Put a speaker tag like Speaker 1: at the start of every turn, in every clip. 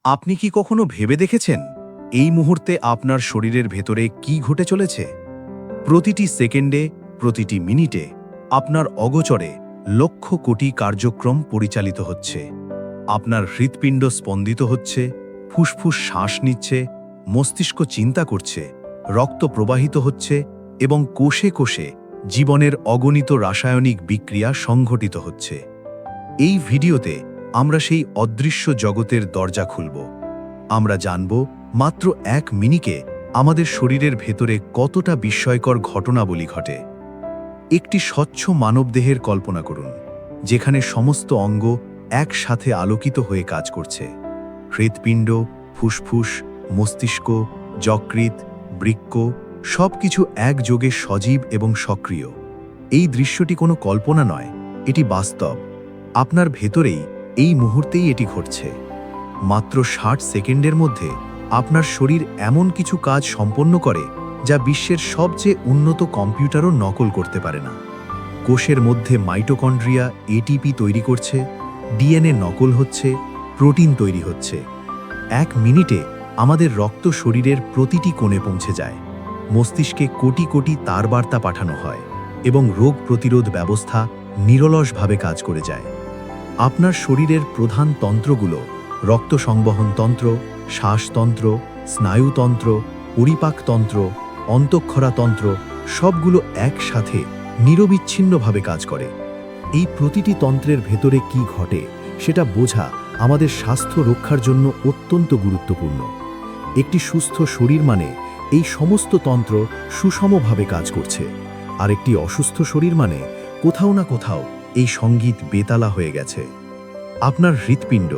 Speaker 1: আপনি কি কখনো ভেবে দেখেছেন এই মুহূর্তে আপনার শরীরের ভেতরে কি ঘটে চলেছে? প্রতিটি সেকেন্ডে, প্রতিটি মিনিটে আপনার অগোচরে লক্ষ কোটি কার্যক্রম পরিচালিত হচ্ছে। আপনার হৃৎপিণ্ড স্পন্দিত হচ্ছে, ফুসফুস শ্বাস নিচ্ছে, মস্তিষ্ক চিন্তা করছে, রক্ত প্রবাহিত হচ্ছে এবং কোষে কোষে জীবনের অগণিত রাসায়নিক বিক্রিয়া সংঘটিত হচ্ছে। এই ভিডিওতে আমরা সেই অদৃশ্য জগতের দরজা খুলব। আমরা জানব মাত্র 1 মিনিটে আমাদের শরীরের ভেতরে কতটা বিস্ময়কর ঘটনাবলী ঘটে। একটি স্বচ্ছ মানবদেহের কল্পনা করুন, যেখানে সমস্ত অঙ্গ একসাথে আলোকিত হয়ে কাজ করছে। হৃৎপিণ্ড, ফুসফুস, মস্তিষ্ক, যকৃৎ, বৃক্ক সবকিছু একযোগে সজীব এবং সক্রিয়। এই দৃশ্যটি কোনো কল্পনা নয়, এটি বাস্তব। আপনার ভেতরেই এই মুহূর্তেই এটি ঘটছে। মাত্র 60 সেকেন্ডের মধ্যে আপনার শরীর এমন কিছু কাজ সম্পন্ন করে যা বিশ্বের সবচেয়ে উন্নত কম্পিউটারও নকল করতে পারে না। কোষের মধ্যে মাইটোকন্ড্রিয়া এটিপি তৈরি করছে, ডিএনএ নকল হচ্ছে, প্রোটিন তৈরি হচ্ছে। 1 মিনিটে আমাদের রক্ত শরীরের প্রতিটি কোণে পৌঁছে যায়। মস্তিষ্কে কোটি কোটি তারবার্তা পাঠানো হয় এবং রোগ প্রতিরোধ ব্যবস্থা নিরলসভাবে কাজ করে যায়। আপনার শরীরের প্রধান তন্ত্রগুলো রক্ত সংবহন তন্ত্র, শ্বাসতন্ত্র, স্নায়ুতন্ত্র, পরিপাকতন্ত্র, অন্তঃক্ষরাতন্ত্র সবগুলো একসাথে নিরবিচ্ছিন্নভাবে কাজ করে। এই প্রতিটি তন্ত্রের ভেতরে কি ঘটে সেটা বোঝা আমাদের স্বাস্থ্য রক্ষার জন্য অত্যন্ত গুরুত্বপূর্ণ। একটি সুস্থ শরীর মানে এই সমস্ত তন্ত্র সুষমভাবে কাজ করছে, আর একটি অসুস্থ শরীর মানে কোথাও না কোথাও এই সঙ্গীত বেতালা হয়ে গেছে। আপনার হৃৎপিণ্ড,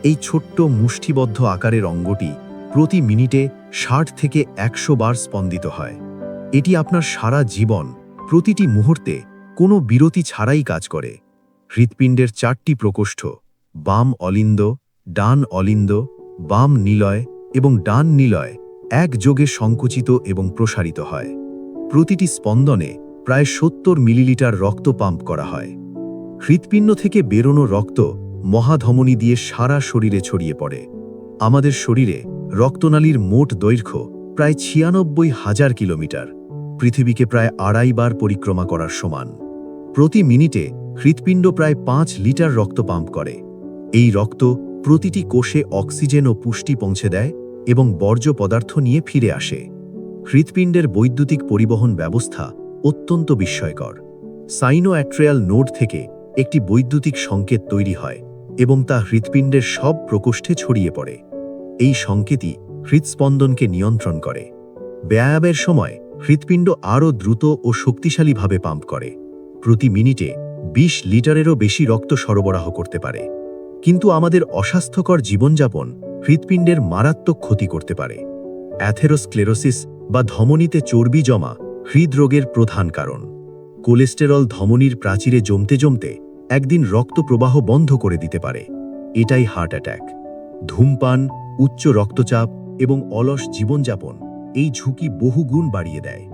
Speaker 1: এই ছোট্ট মুষ্টিবদ্ধ আকারের অঙ্গটি প্রতি মিনিটে 60 থেকে 100 বার স্পন্দিত হয়। এটি আপনার সারা জীবন, প্রতিটি মুহূর্তে কোনো বিরতি ছাড়াই কাজ করে। হৃৎপিণ্ডের 4টি প্রকোষ্ঠ, বাম অলিন্দ, ডান অলিন্দ, বাম নিলয় এবং ডান নিলয় একযোগে সংকুচিত এবং প্রসারিত হয়। প্রতিটি স্পন্দনে প্রায় 70 মিলিলিটার রক্ত পাম্প করা হয়। হৃৎপিণ্ড থেকে বেরোনো রক্ত মহাধমনী দিয়ে সারা শরীরে ছড়িয়ে পড়ে। আমাদের শরীরে রক্তনালীর মোট দৈর্ঘ্য প্রায় 96,000 কিলোমিটার, পৃথিবীকে প্রায় 2.5 বার পরিক্রমা করার সমান। প্রতি মিনিটে হৃৎপিণ্ড প্রায় 5 লিটার রক্ত পাম্প করে। এই রক্ত প্রতিটি কোষে অক্সিজেন ও পুষ্টি পৌঁছে দেয় এবং বর্জ্য পদার্থ নিয়ে ফিরে আসে। হৃৎপিণ্ডের বৈদ্যুতিক পরিবহন ব্যবস্থা অত্যন্ত বিস্ময়কর। সাইনোঅ্যাট্রিয়াল নোড থেকে একটি বৈদ্যুতিক সংকেত তৈরি হয় এবং তা হৃৎপিণ্ডের সব প্রকোষ্ঠে ছড়িয়ে পড়ে। এই সংকেতই হৃৎস্পন্দনকে নিয়ন্ত্রণ করে। ব্যায়ামের সময় হৃৎপিণ্ড আরও দ্রুত ও শক্তিশালীভাবে পাম্প করে। প্রতি মিনিটে 20 লিটারেরও বেশি রক্ত সরবরাহ করতে পারে। কিন্তু আমাদের অস্বাস্থ্যকর জীবনযাপন হৃৎপিণ্ডের মারাত্মক ক্ষতি করতে পারে। অ্যাথেরোস্ক্লেরোসিস বা ধমনীতে চর্বি জমা হৃদরোগের প্রধান কারণ। কোলেস্টেরল ধমনীর প্রাচীরে জমতে জমতে একদিন রক্ত প্রবাহ বন্ধ করে দিতে পারে। এটাই হার্ট অ্যাটাক। ধূমপান, উচ্চ রক্তচাপ এবং অলস জীবনযাপন এই ঝুঁকি বহুগুণ বাড়িয়ে দেয়।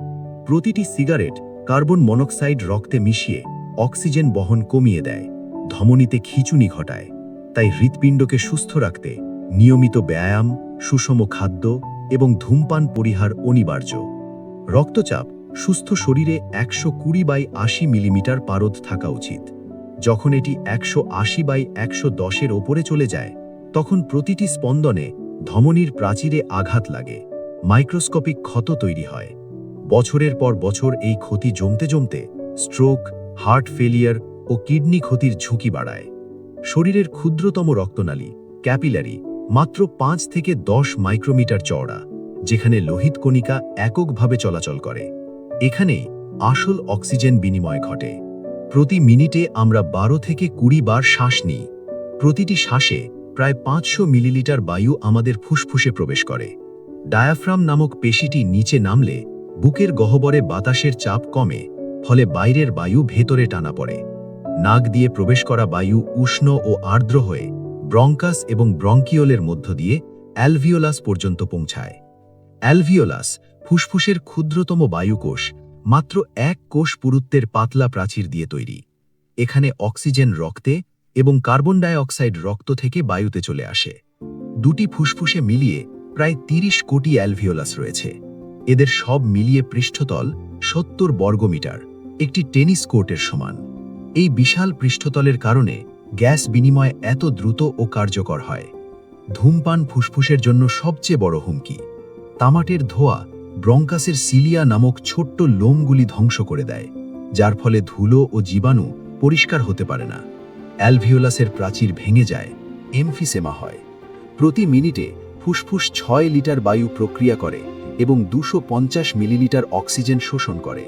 Speaker 1: প্রতিটি সিগারেট কার্বন মনোক্সাইড রক্তে মিশিয়ে অক্সিজেন বহন কমিয়ে দেয়, ধমনীতে খিঁচুনি ঘটায়। তাই হৃৎপিণ্ডকে সুস্থ রাখতে নিয়মিত ব্যায়াম, সুষম খাদ্য এবং ধূমপান পরিহার অনিবার্য। রক্তচাপ সুস্থ শরীরে 120/80 মিলিমিটার পারদ থাকা উচিত। যখন এটি 180/110-এর ওপরে চলে যায়, তখন প্রতিটি স্পন্দনে ধমনীর প্রাচীরে আঘাত লাগে, মাইক্রোস্কোপিক ক্ষত তৈরি হয়। বছরের পর বছর এই ক্ষতি জমতে জমতে স্ট্রোক, হার্ট ফেলিয়ার ও কিডনি ক্ষতির ঝুঁকি বাড়ায়। শরীরের ক্ষুদ্রতম রক্তনালী ক্যাপিলারি মাত্র 5 থেকে 10 মাইক্রোমিটার চওড়া, যেখানে লোহিত কণিকা এককভাবে চলাচল করে। এখানেই আসল অক্সিজেন বিনিময় ঘটে। প্রতি মিনিটে আমরা 12 থেকে 20 বার শ্বাস নিই। প্রতিটি শ্বাসে প্রায় 500 মিলিলিটার বায়ু আমাদের ফুসফুসে প্রবেশ করে। ডায়াফ্রাম নামক পেশিটি নিচে নামলে বুকের গহ্বরে বাতাসের চাপ কমে, ফলে বাইরের বায়ু ভেতরে টানা পড়ে। নাক দিয়ে প্রবেশ করা বায়ু উষ্ণ ও আর্দ্র হয়ে ব্রঙ্কাস এবং ব্রঙ্কিওলের মধ্য দিয়ে অ্যালভিওলাস পর্যন্ত পৌঁছায়। অ্যালভিওলাস ফুসফুসের ক্ষুদ্রতম বায়ুকোষ, মাত্র 1 কোষ পুরুত্বের পাতলা প্রাচীর দিয়ে তৈরি। এখানে অক্সিজেন রক্তে এবং কার্বন ডাই অক্সাইড রক্ত থেকে বায়ুতে চলে আসে। দুটি ফুসফুসে মিলিয়ে প্রায় ৩০ কোটি অ্যালভিওলাস রয়েছে। এদের সব মিলিয়ে পৃষ্ঠতল ৭০ বর্গমিটার, একটি টেনিস কোর্টের সমান। এই বিশাল পৃষ্ঠতলের কারণে গ্যাস বিনিময় এত দ্রুত ও কার্যকর হয়। ধূমপান ফুসফুসের জন্য সবচেয়ে বড় হুমকি। তামাটের ধোঁয়া ব্রঙ্কাসের সিলিয়া নামক ছোট্ট লোমগুলি ধ্বংস করে দেয়, যার ফলে ধুলো ও জীবাণু পরিষ্কার হতে পারে না। অ্যালভিওলাসের প্রাচীর ভেঙে যায়, এমফিসেমা হয়। প্রতি মিনিটে ফুসফুস ৬ লিটার বায়ু প্রক্রিয়া করে এবং ২৫০ মিলিলিটার অক্সিজেন শোষণ করে।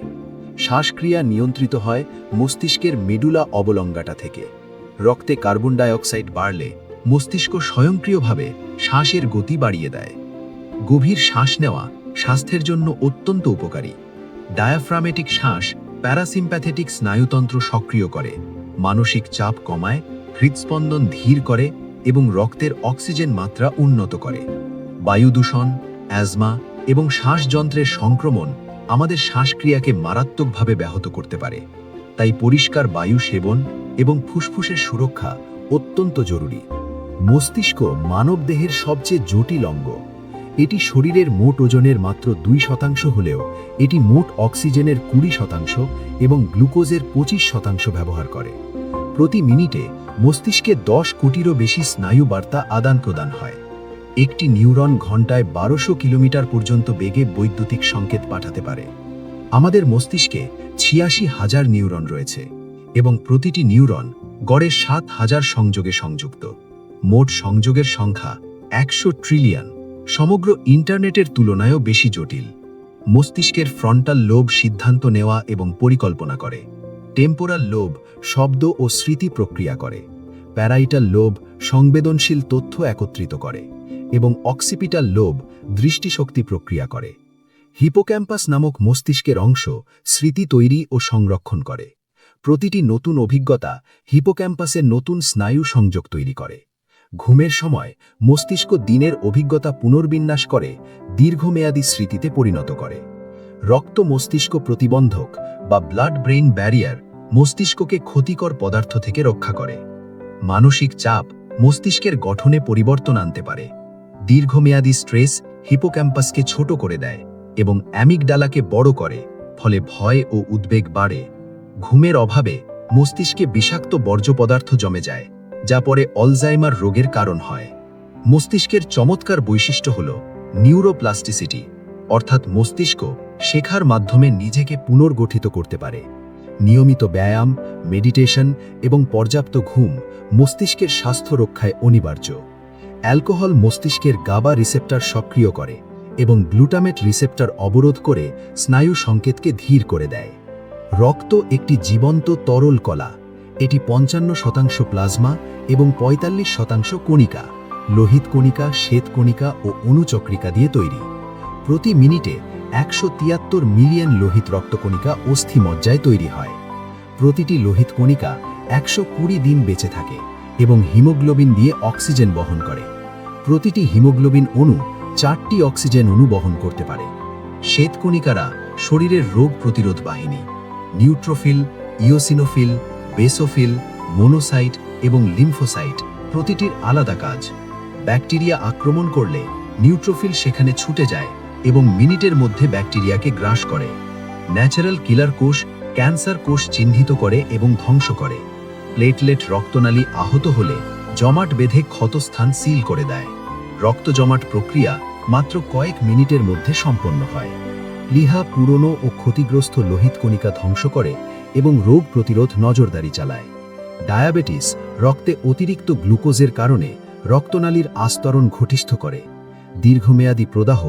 Speaker 1: শ্বাসক্রিয়া নিয়ন্ত্রিত হয় মস্তিষ্কের মেডুলা অবলঙ্গাটা থেকে। রক্তে কার্বন ডাইঅক্সাইড বাড়লে মস্তিষ্ক স্বয়ংক্রিয়ভাবে শ্বাসের গতি বাড়িয়ে দেয়। গভীর শ্বাস নেওয়া স্বাস্থ্যের জন্য অত্যন্ত উপকারী। ডায়াফ্রামেটিক শ্বাস প্যারাসিম্প্যাথেটিক স্নায়ুতন্ত্র সক্রিয় করে, মানসিক চাপ কমায়, হৃদস্পন্দন ধীর করে এবং রক্তের অক্সিজেন মাত্রা উন্নত করে। বায়ু দূষণ, অ্যাজমা এবং শ্বাসযন্ত্রের সংক্রমণ আমাদের শ্বাসক্রিয়াকে মারাত্মকভাবে ব্যাহত করতে পারে। তাই পরিষ্কার বায়ু সেবন এবং ফুসফুসের সুরক্ষা অত্যন্ত জরুরি। মস্তিষ্ক মানবদেহের সবচেয়ে জটিল অঙ্গ। এটি শরীরের মোট ওজনের মাত্র ২% হলেও এটি মোট অক্সিজেনের ২০% এবং গ্লুকোজের ২৫% ব্যবহার করে। প্রতি মিনিটে মস্তিষ্কে ১০ কোটিরও বেশি স্নায়ু বার্তা আদান প্রদান হয়। একটি নিউরন ঘন্টায় ১২০০ কিলোমিটার পর্যন্ত বেগে বৈদ্যুতিক সংকেত পাঠাতে পারে। আমাদের মস্তিষ্কে ৮৬,০০০ নিউরন রয়েছে এবং প্রতিটি নিউরন গড়ে ৭,০০০ সংযোগে সংযুক্ত। মোট সংযোগের সংখ্যা ১০০ ট্রিলিয়ন, সমগ্র ইন্টারনেটের তুলনায়ও বেশি জটিল। মস্তিষ্কের ফ্রন্টাল লোব সিদ্ধান্ত নেওয়া এবং পরিকল্পনা করে। টেম্পোরাল লোব শব্দ ও স্মৃতি প্রক্রিয়া করে। প্যারাইটাল লোব সংবেদনশীল তথ্য একত্রিত করে এবং অক্সিপিটাল লোব দৃষ্টিশক্তি প্রক্রিয়া করে। হিপোক্যাম্পাস নামক মস্তিষ্কের অংশ স্মৃতি তৈরি ও সংরক্ষণ করে। প্রতিটি নতুন অভিজ্ঞতা হিপোক্যাম্পাসের নতুন স্নায়ু সংযোগ তৈরি করে। ঘুমের সময় মস্তিষ্ক দিনের অভিজ্ঞতা পুনর্বিন্যাস করে দীর্ঘমেয়াদী স্মৃতিতে পরিণত করে। রক্ত মস্তিষ্ক প্রতিবন্ধক বা ব্লাড ব্রেইন ব্যারিয়ার মস্তিষ্ককে ক্ষতিকর পদার্থ থেকে রক্ষা করে। মানসিক চাপ মস্তিষ্কের গঠনে পরিবর্তন আনতে পারে। দীর্ঘমেয়াদী স্ট্রেস হিপোক্যাম্পাসকে ছোট করে দেয় এবং অ্যামিগডালাকে বড় করে, ফলে ভয় ও উদ্বেগ বাড়ে। ঘুমের অভাবে মস্তিষ্কে বিষাক্ত বর্জ্য পদার্থ জমে যায়, যা পরে অলজাইমার রোগের কারণ হয়। মস্তিষ্কের চমৎকার বৈশিষ্ট্য হল নিউরোপ্লাস্টিসিটি, অর্থাৎ মস্তিষ্ক শেখার মাধ্যমে নিজেকে পুনর্গঠিত করতে পারে। নিয়মিত ব্যায়াম, মেডিটেশন এবং পর্যাপ্ত ঘুম মস্তিষ্কের স্বাস্থ্য রক্ষায় অনিবার্য। অ্যালকোহল মস্তিষ্কের গাবা রিসেপ্টর সক্রিয় করে এবং গ্লুটামেট রিসেপ্টর অবরোধ করে স্নায়ু সংকেতকে ধীর করে দেয়। রক্ত একটি জীবন্ত তরল কলা। এটি ৫৫% প্লাজমা এবং ৪৫% কণিকা, লোহিত কণিকা, শ্বেত কণিকা ও অণুচক্রিকা দিয়ে তৈরি। প্রতি মিনিটে ১৭৩ মিলিয়ন লোহিত রক্তকণিকা অস্থিমজ্জায় তৈরি হয়। প্রতিটি লোহিত কণিকা ১২০ দিন বেঁচে থাকে এবং হিমোগ্লোবিন দিয়ে অক্সিজেন বহন করে। প্রতিটি হিমোগ্লোবিন অণু ৪টি অক্সিজেন অণু বহন করতে পারে। শ্বেতকণিকারা শরীরের রোগ প্রতিরোধ বাহিনী। নিউট্রোফিল, ইওসিনোফিল, বেসোফিল, মোনোসাইট এবং লিম্ফোসাইট প্রতিটির আলাদা কাজ। ব্যাকটেরিয়া আক্রমণ করলে নিউট্রোফিল সেখানে ছুটে যায় এবং মিনিটের মধ্যে ব্যাকটেরিয়াকে গ্রাস করে। ন্যাচারাল কিলার কোষ ক্যান্সার কোষ চিহ্নিত করে এবং ধ্বংস করে। প্লেটলেট রক্তনালী আহত হলে জমাট বেঁধে ক্ষতস্থান সিল করে দেয়। রক্ত জমাট প্রক্রিয়া মাত্র কয়েক মিনিটের মধ্যে সম্পন্ন হয়। প্লীহা পুরনো ও ক্ষতিগ্রস্ত লোহিত কণিকা ধ্বংস করে এবং রোগ প্রতিরোধ নজরদারি চালায়। ডায়াবেটিস রক্তে অতিরিক্ত গ্লুকোজের কারণে রক্তনালীর আস্তরণ ঘটিষ্ঠ করে। দীর্ঘমেয়াদী প্রদাহ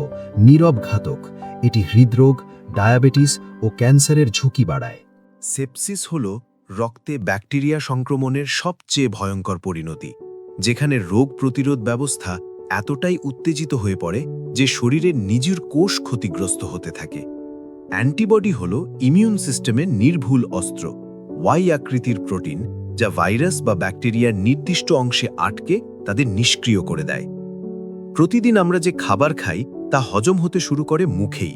Speaker 1: নীরব ঘাতক। এটি হৃদরোগ, ডায়াবেটিস ও ক্যান্সারের ঝুঁকি বাড়ায়।
Speaker 2: সেপসিস হল রক্তে ব্যাকটেরিয়া সংক্রমণের সবচেয়ে ভয়ঙ্কর পরিণতি, যেখানে রোগ প্রতিরোধ ব্যবস্থা এতটাই উত্তেজিত হয়ে পড়ে যে শরীরের নিজের কোষ ক্ষতিগ্রস্ত হতে থাকে। অ্যান্টিবডি হল ইমিউন সিস্টেমের নির্ভুল অস্ত্র, ওয়াই আকৃতির প্রোটিন যা ভাইরাস বা ব্যাকটেরিয়ার নির্দিষ্ট অংশে আটকে তাদের নিষ্ক্রিয় করে দেয়। প্রতিদিন আমরা যে খাবার খাই তা হজম হতে শুরু করে মুখেই।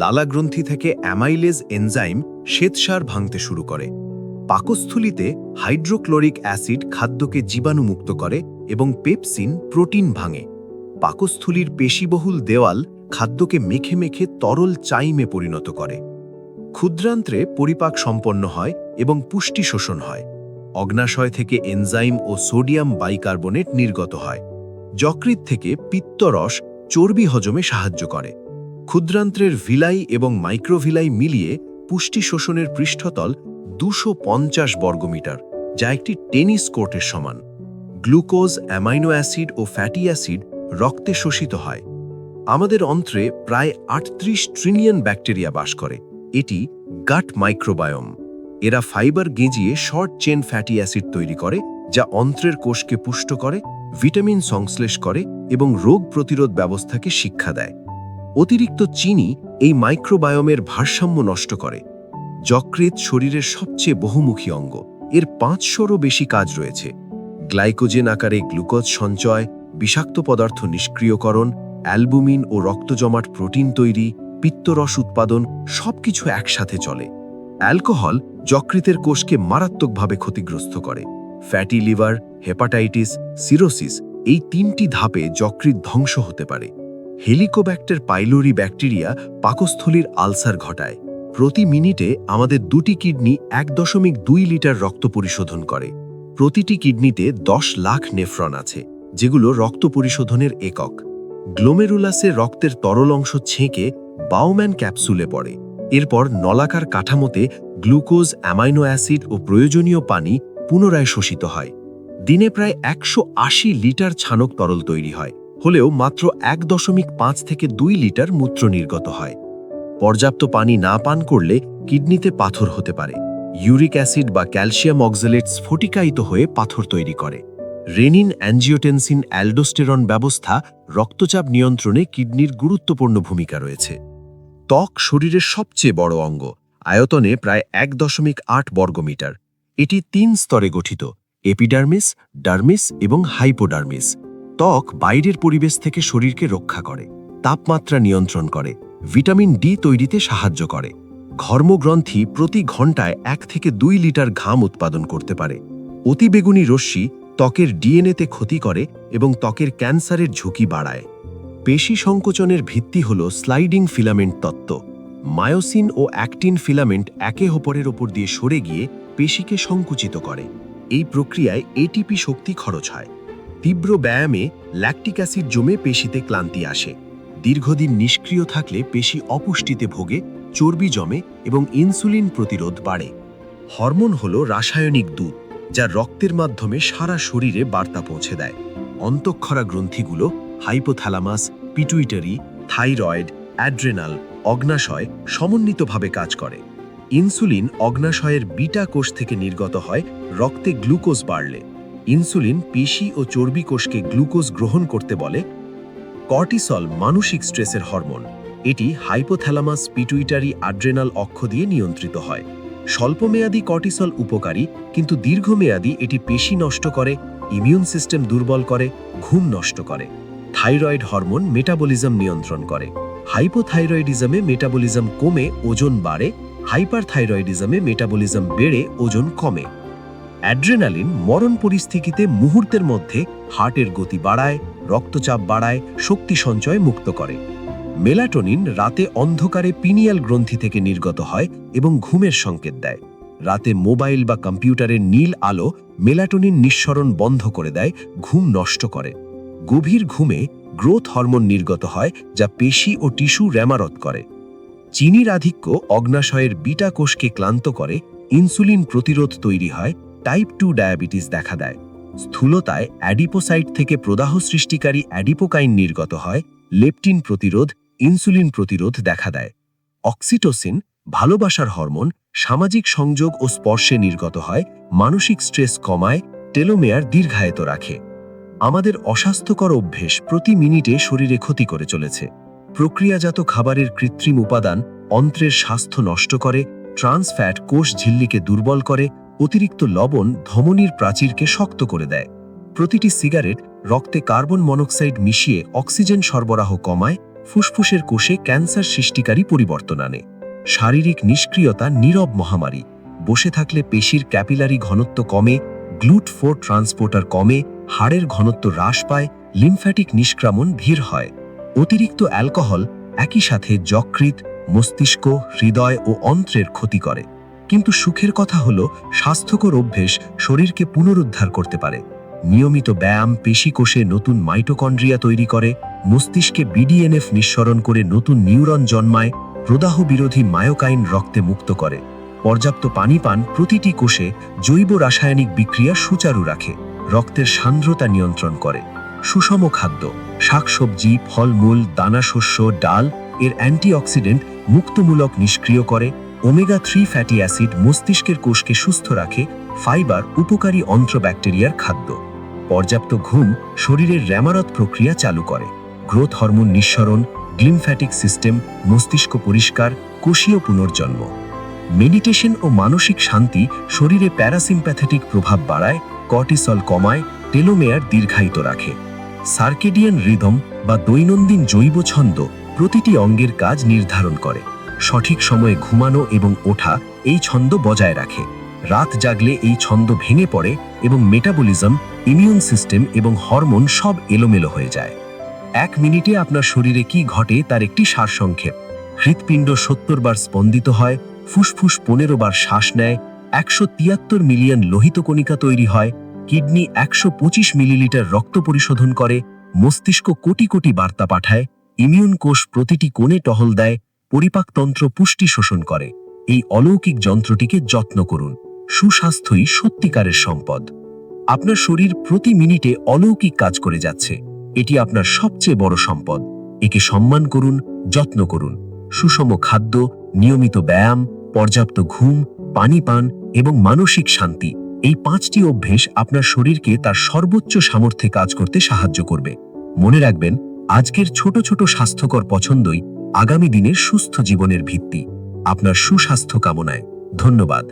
Speaker 2: লালা গ্রন্থি থেকে অ্যামাইলেজ এনজাইম শ্বেতসার ভাঙতে শুরু করে। পাকস্থলিতে হাইড্রোক্লোরিক অ্যাসিড খাদ্যকে জীবাণুমুক্ত করে এবং পেপসিন প্রোটিন ভাঙে। পাকস্থলীর পেশিবহুল দেওয়াল খাদ্যকে মেখে মেখে তরল চাইমে পরিণত করে। ক্ষুদ্রান্ত্রে পরিপাক সম্পন্ন হয় এবং পুষ্টি শোষণ হয়। অগ্নাশয় থেকে এনজাইম ও সোডিয়াম বাইকার্বনেট নির্গত হয়। যকৃৎ থেকে পিত্তরস চর্বি হজমে সাহায্য করে। ক্ষুদ্রান্ত্রের ভিলাই এবং মাইক্রোভিলাই মিলিয়ে পুষ্টি শোষণের পৃষ্ঠতল 250 বর্গমিটার, যা একটি টেনিস কোর্টের সমান। গ্লুকোজ, অ্যামাইনো অ্যাসিড ও ফ্যাটি অ্যাসিড রক্তে শোষিত হয়। আমাদের অন্ত্রে প্রায় 38 ট্রিলিয়ন ব্যাকটেরিয়া বাস করে। এটি গাট মাইক্রোবায়োম। এরা ফাইবার গেঁজিয়ে শর্ট চেন ফ্যাটি অ্যাসিড তৈরি করে, যা অন্ত্রের কোষকে পুষ্ট করে, ভিটামিন সংশ্লেষ করে এবং রোগ প্রতিরোধ ব্যবস্থাকে শিক্ষা দেয়। অতিরিক্ত চিনি এই মাইক্রোবায়োমের ভারসাম্য নষ্ট করে। যকৃৎ শরীরের সবচেয়ে বহুমুখী অঙ্গ। এর 500রও বেশি কাজ রয়েছে। গ্লাইকোজেন আকারে গ্লুকোজ সঞ্চয়, বিষাক্ত পদার্থ নিষ্ক্রিয়করণ, অ্যালবুমিন ও রক্তজমাট প্রোটিন তৈরি, পিত্তরস উৎপাদন সবকিছু একসাথে চলে। অ্যালকোহল যকৃতের কোষকে মারাত্মকভাবে ক্ষতিগ্রস্ত করে। ফ্যাটি লিভার, হেপাটাইটিস, সিরোসিস এই 3টি ধাপে যকৃৎ ধ্বংস হতে পারে। হেলিকোব্যাক্টার পাইলোরি ব্যাকটেরিয়া পাকস্থলীর আলসার ঘটায়। প্রতি মিনিটে আমাদের 2টি কিডনি 1.2 লিটার রক্ত পরিশোধন করে। প্রতিটি কিডনিতে 10 লাখ নেফ্রন আছে, যেগুলো রক্ত পরিশোধনের একক। গ্লোমেরুলাসে রক্তের তরল অংশ ছেঁকে বাউম্যান ক্যাপসুলে পড়ে। এরপর নলাকার কাঠামোতে গ্লুকোজ, অ্যামাইনো অ্যাসিড ও প্রয়োজনীয় পানি পুনরায় শোষিত হয়। দিনে প্রায় 180 লিটার ছানক তরল তৈরি হয়, হলেও মাত্র 1.5 থেকে 2 লিটার মূত্র নির্গত হয়। পর্যাপ্ত পানি না পান করলে কিডনিতে পাথর হতে পারে। ইউরিক অ্যাসিড বা ক্যালসিয়াম অক্সালেট স্ফটিকায়িত হয়ে পাথর তৈরি করে। রেনিন, অ্যাঞ্জিওটেনসিন, অ্যালডোস্টেরন ব্যবস্থা রক্তচাপ নিয়ন্ত্রণে কিডনির গুরুত্বপূর্ণ ভূমিকা রয়েছে। ত্বক শরীরের সবচেয়ে বড় অঙ্গ, আয়তনে প্রায় 1.8 বর্গমিটার। এটি 3 স্তরে গঠিত: এপিডার্মিস, ডার্মিস এবং হাইপোডার্মিস। ত্বক বাইরের পরিবেশ থেকে শরীরকে রক্ষা করে, তাপমাত্রা নিয়ন্ত্রণ করে, ভিটামিন ডি তৈরিতে সাহায্য করে। ঘর্মগ্রন্থি প্রতি ঘন্টায় 1 থেকে 2 লিটার ঘাম উৎপাদন করতে পারে। অতিবেগুনি রশ্মি ত্বকের ডিএনএতে ক্ষতি করে এবং ত্বকের ক্যান্সারের ঝুঁকি বাড়ায়। পেশি সংকোচনের ভিত্তি হল স্লাইডিং ফিলামেন্ট তত্ত্ব। মায়োসিন ও অ্যাক্টিন ফিলামেন্ট একে অপরের ওপর দিয়ে সরে গিয়ে পেশিকে সংকুচিত করে। এই প্রক্রিয়ায় এটিপি শক্তি খরচ হয়। তীব্র ব্যায়ামে ল্যাকটিক অ্যাসিড জমে পেশিতে ক্লান্তি আসে। দীর্ঘদিন নিষ্ক্রিয় থাকলে পেশি অপুষ্টিতে ভোগে, চর্বি জমে এবং ইনসুলিন প্রতিরোধ বাড়ে। হরমোন হল রাসায়নিক দূত, যা রক্তের মাধ্যমে সারা শরীরে বার্তা পৌঁছে দেয়। অন্তঃক্ষরা গ্রন্থিগুলো হাইপোথ্যালামাস, পিটুইটারি, থাইরয়েড, অ্যাড্রেনাল, অগ্নাশয় সমন্বিতভাবে কাজ করে। ইনসুলিন অগ্নাশয়ের বিটা কোষ থেকে নির্গত হয় রক্তে গ্লুকোজ বাড়লে। ইনসুলিন পেশি ও চর্বি কোষকে গ্লুকোজ গ্রহণ করতে বলে। কর্টিসল মানসিক স্ট্রেসের হরমোন। এটি হাইপোথ্যালামাস, পিটুইটারি, অ্যাড্রেনাল অক্ষ দিয়ে নিয়ন্ত্রিত হয়। স্বল্পমেয়াদী কর্টিসল উপকারী, কিন্তু দীর্ঘমেয়াদী এটি পেশি নষ্ট করে, ইমিউন সিস্টেম দুর্বল করে, ঘুম নষ্ট করে। থাইরয়েড হরমোন মেটাবলিজম নিয়ন্ত্রণ করে। হাইপোথাইরয়েডিজমে মেটাবলিজম কমে ওজন বাড়ে, হাইপারথাইরয়েডিজমে মেটাবলিজম বেড়ে ওজন কমে। অ্যাড্রেনালিন মরণ পরিস্থিতিতে মুহূর্তের মধ্যে হার্টের গতি বাড়ায়, রক্তচাপ বাড়ায়, শক্তি সঞ্চয় মুক্ত করে। মেলাটোনিন রাতে অন্ধকারে পিনিয়াল গ্রন্থি থেকে নির্গত হয় এবং ঘুমের সংকেত দেয়। রাতে মোবাইল বা কম্পিউটারের নীল আলো মেলাটোনিন নিঃসরণ বন্ধ করে দেয়, ঘুম নষ্ট করে। গভীর ঘুমে গ্রোথ হরমোন নির্গত হয়, যা পেশি ও টিস্যু রেমারত করে। চিনির আধিক্য অগ্নাশয়ের বিটা কোষকে ক্লান্ত করে, ইনসুলিন প্রতিরোধ তৈরি হয়, টাইপ 2 ডায়াবেটিস দেখা দেয়। স্থূলতায় অ্যাডিপোসাইট থেকে প্রদাহ সৃষ্টিকারী অ্যাডিপোকাইন নির্গত হয়, লেপটিন প্রতিরোধ, ইনসুলিন প্রতিরোধ দেখা দেয়। অক্সিটোসিন ভালোবাসার হরমোন, সামাজিক সংযোগ ও স্পর্শে নির্গত হয়, মানসিক স্ট্রেস কমায়, টেলোমেয়ার দীর্ঘায়িত রাখে। আমাদের অস্বাস্থ্যকর অভ্যেস প্রতি মিনিটে শরীরে ক্ষতি করে চলেছে। প্রক্রিয়াজাত খাবারের কৃত্রিম উপাদান অন্ত্রের স্বাস্থ্য নষ্ট করে, ট্রান্স ফ্যাট কোষ ঝিল্লিকে দুর্বল করে, অতিরিক্ত লবণ ধমনীর প্রাচীরকে শক্ত করে দেয়। প্রতিটি সিগারেট রক্তে কার্বন মনোক্সাইড মিশিয়ে অক্সিজেন সরবরাহ কমায়, ফুসফুসের কোষে ক্যান্সার সৃষ্টিকারী পরিবর্তন আনে। শারীরিক নিষ্ক্রিয়তা নীরব মহামারী। বসে থাকলে পেশির ক্যাপিলারি ঘনত্ব কমে, গ্লুট-4 ট্রান্সপোর্টার কমে, হাড়ের ঘনত্ব হ্রাস পায়, লিম্ফ্যাটিক নিষ্ক্রমণ ধীর হয়। অতিরিক্ত অ্যালকোহল একই সাথে যকৃৎ, মস্তিষ্ক, হৃদয় ও অন্ত্রের ক্ষতি করে। কিন্তু সুখের কথা হলো, স্বাস্থ্যকর অভ্যেস শরীরকে পুনরুদ্ধার করতে পারে। নিয়মিত ব্যায়াম পেশিকোষে নতুন মাইটোকন্ড্রিয়া তৈরি করে, মস্তিষ্কে BDNF নিঃসরণ করে নতুন নিউরন জন্মায়, প্রদাহ বিরোধী মায়োকাইন রক্তে মুক্ত করে। পর্যাপ্ত পানি পান প্রতিটি কোষে জৈব রাসায়নিক বিক্রিয়া সুচারু রাখে, রক্তের সান্দ্রতা নিয়ন্ত্রণ করে। সুষম খাদ্য, শাকসবজি, ফলমূল, দানাশস্য, ডাল এর অ্যান্টিঅক্সিডেন্ট মুক্তমূলক নিষ্ক্রিয় করে। ওমেগা-3 ফ্যাটি অ্যাসিড মস্তিষ্কের কোষকে সুস্থ রাখে। ফাইবার উপকারী অন্ত্রব্যাকটেরিয়ার খাদ্য। পর্যাপ্ত ঘুম শরীরের র্যামারত প্রক্রিয়া চালু করে। গ্রোথ হরমোন নিঃসরণ, লিম্ফ্যাটিক সিস্টেম, মস্তিষ্ক পরিষ্কার, কোষীয় পুনর্জন্ম। মেডিটেশন ও মানসিক শান্তি শরীরে প্যারাসিম্প্যাথেটিক প্রভাব বাড়ায়, কর্টিসল কমায়, টেলোমেয়ার দীর্ঘায়িত রাখে। সার্কেডিয়ান রিদম বা দৈনন্দিন জৈব ছন্দ প্রতিটি অঙ্গের কাজ নির্ধারণ করে। সঠিক সময়ে ঘুমানো এবং ওঠা এই ছন্দ বজায় রাখে। রাত জাগলে এই ছন্দ ভেঙে পড়ে এবং মেটাবলিজম, ইমিউন সিস্টেম এবং হরমোন সব এলোমেলো হয়ে যায়। 1 মিনিটে আপনার শরীরে কি ঘটে তার একটি সারসংক্ষেপ। হৃৎপিণ্ড 70 বার স্পন্দিত হয়, ফুসফুস 15 বার শ্বাস নেয়, 173 মিলিয়ন লোহিত কণিকা তৈরি হয়, কিডনি 125 মিলিলিটার রক্ত পরিশোধন করে, মস্তিষ্ক কোটি কোটি বার্তা পাঠায়, ইমিউন কোষ প্রতিটি কোণে টহল দেয়, পরিপাকতন্ত্র পুষ্টি শোষণ করে। এই অলৌকিক যন্ত্রটিকে যত্ন করুন। সুস্বাস্থ্যই সত্যিকারের সম্পদ। আপনার শরীর প্রতি মিনিটে অলৌকিক কাজ করে যাচ্ছে। এটি আপনার সবচেয়ে বড় সম্পদ। একে সম্মান করুন, যত্ন করুন। সুষম খাদ্য, নিয়মিত ব্যায়াম, পর্যাপ্ত ঘুম, পানি পান এবং মানসিক শান্তি, এই 5টি অভ্যেস আপনার শরীরকে তার সর্বোচ্চ সামর্থ্যে কাজ করতে সাহায্য করবে। মনে রাখবেন, আজকের ছোট ছোট স্বাস্থ্যকর পছন্দই আগামী দিনের সুস্থ জীবনের ভিত্তি। আপনার সুস্বাস্থ্য কামনায় ধন্যবাদ।